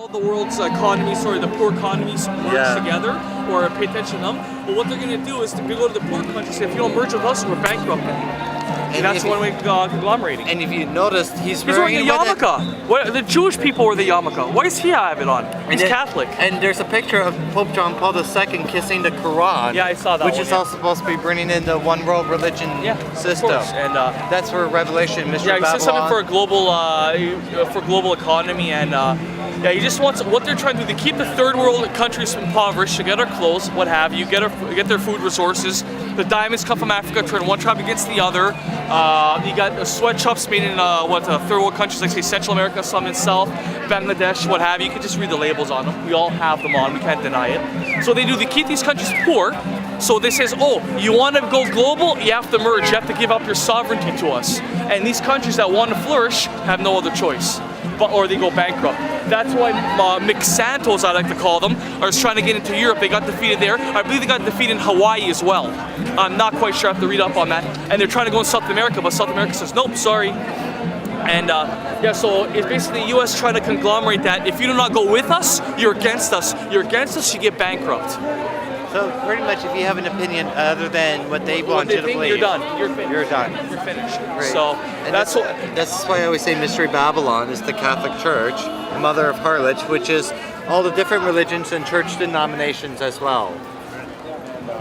All the world's economies, the poor economies merge together or pay attention to them. But what they're going to do is to go to the poor countries and say, if you don't merge with us, we're bankrupting. And that's one way of conglomerating. And if you noticed, he's wearing a yarmulke. The Jewish people wear the yarmulke. Why does he have it on? He's Catholic. And there's a picture of Pope John Paul II kissing the Quran. Yeah, I saw that. Which is all supposed to be bringing in the one world religion system. And that's for Revelation, Mystery Babylon. He said something for global economy and. He just wants what they're trying to do. They keep the third world countries impoverished to get our clothes, what have you, get their food resources. The diamonds come from Africa, turn one tribe against the other. You got sweatshops made in third world countries like say Central America, some in South, Bangladesh, what have you. You can just read the labels on them. We all have them on. We can't deny it. So they keep these countries poor. So they says, oh, you want to go global? You have to merge. You have to give up your sovereignty to us. And these countries that want to flourish have no other choice. Or they go bankrupt. That's why McSantos, I like to call them, are trying to get into Europe. They got defeated there. I believe they got defeated in Hawaii as well. I'm not quite sure. I have to read up on that. And they're trying to go in South America, but South America says, nope, sorry. And so it's basically the U.S. trying to conglomerate that. If you do not go with us, you're against us. You're against us, you get bankrupt. So pretty much, if you have an opinion other than what they want you to believe, you're done. You're finished. You're done. You're finished. Great. So that's why I always say Mystery Babylon is the Catholic Church, the mother of harlots, which is all the different religions and church denominations as well.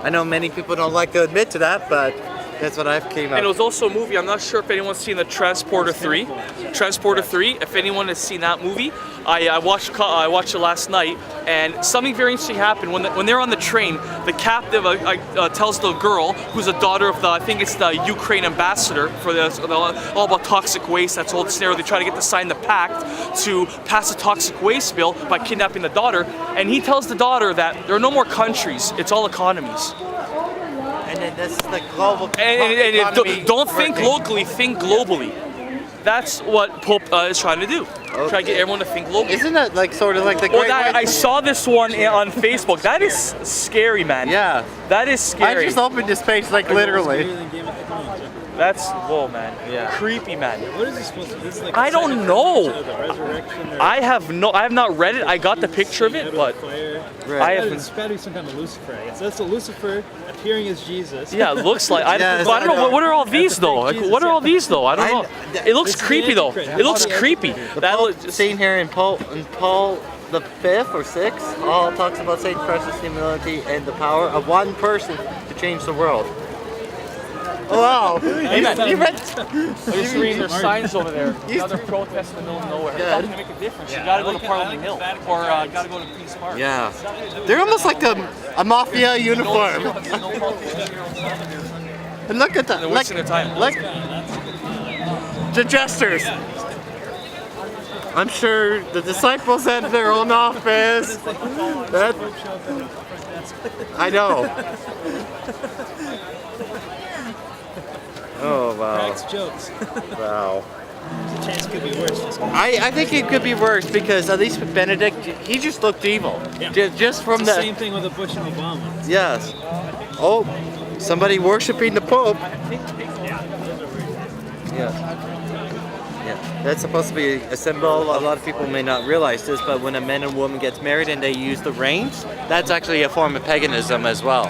I know many people don't like to admit to that, but that's what I've came up. And it was also a movie. I'm not sure if anyone's seen the Transporter 3. Transporter 3. If anyone has seen that movie, I watched it last night, and something very interesting happened when they're on the train. The captive tells the girl, who's a daughter of I think it's the Ukraine ambassador for all about toxic waste. That's the whole scenario. They try to get to sign the pact to pass a toxic waste bill by kidnapping the daughter, and he tells the daughter that there are no more countries. It's all economies. And then this is the global and don't think locally, think globally. That's what Pope is trying to do. Okay. Try to get everyone to think globally. Isn't that sort of like the Great I saw this one on Facebook. That is scary, man. Yeah. That is scary. I just opened this page literally. That's, whoa, man. Yeah. Creepy, man. What is this supposed to be? This is like I don't know. The resurrection or I have not read it. I got the picture of it, but it's got to be some kind of Lucifer. I guess that's the Lucifer appearing as Jesus. Yeah, it looks like. I don't know. What are all these though? What are all these though? I don't know. It looks creepy though. It looks creepy. That seen here in Paul the 5th or 6th all talks about Saint Francis' humility and the power of one person to change the world. Oh, wow. You read? They're just reading their signs over there. Now they're protesting in the middle of nowhere. It's not going to make a difference. You got to go to Parliament Hill or got to go to Peace Park. Yeah. They're almost like a mafia uniform. And look at that. They're wasting their time. Look. The jesters. I'm sure the disciples had their own office. I know. Oh, wow. Cracks jokes. Wow. There's a chance it could be worse. I think it could be worse because at least Benedict, he just looked evil. Yeah. Just from it's the same thing with the Bush and Obama. Yes. Oh, somebody worshiping the Pope. Yeah. Yeah. That's supposed to be a symbol. A lot of people may not realize this, but when a man and woman gets married and they use the rings, that's actually a form of paganism as well.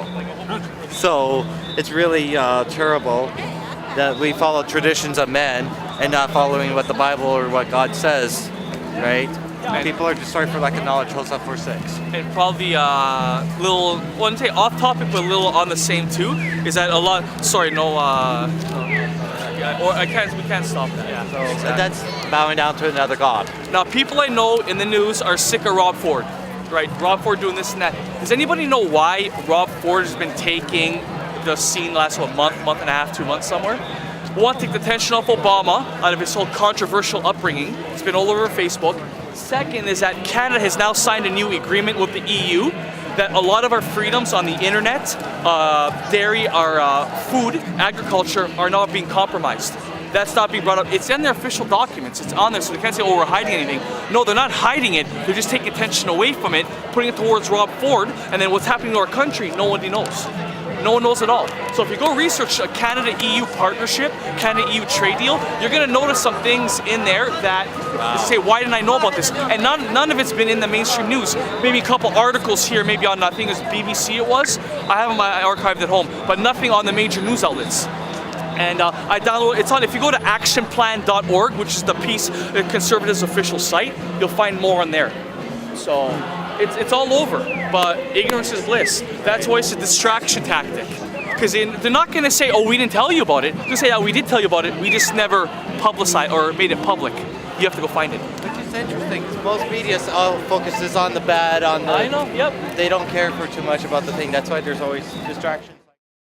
So it's really terrible that we follow traditions of men and not following what the Bible or what God says, right? And people are just sorry for lack of knowledge, holds up for 6. And probably one thing off topic but a little on the same too is that a lot. Sorry, no. We can't stop that. Yeah. So exactly. That's bowing down to another god. Now, people I know in the news are sick of Rob Ford. Right, Rob Ford doing this and that. Does anybody know why Rob Ford has been taking the scene last month and a half, 2 months somewhere? One, take the attention off Obama out of his whole controversial upbringing. It's been all over Facebook. Second is that Canada has now signed a new agreement with the EU that a lot of our freedoms on the internet, dairy, our food, agriculture are not being compromised. That's not being brought up. It's in their official documents. It's on there, so they can't say, oh, we're hiding anything. No, they're not hiding it. They're just taking attention away from it, putting it towards Rob Ford, and then what's happening to our country, nobody knows. No one knows at all. So if you go research a Canada-EU partnership, Canada-EU trade deal, you're going to notice some things in there that say, why didn't I know about this? And none of it's been in the mainstream news. Maybe a couple articles here, maybe on, I think it was BBC it was. I have them archived at home, but nothing on the major news outlets. And I download, it's on, if you go to actionplan.org, which is the Conservatives' official site, you'll find more on there. So it's all over, but ignorance is bliss. That's why it's a distraction tactic. Because they're not going to say, oh, we didn't tell you about it. They'll say, oh, we did tell you about it, we just never publicized or made it public. You have to go find it. Which is interesting, because most media all focuses on the bad, on the... I know, yep. They don't care for too much about the thing. That's why there's always distraction.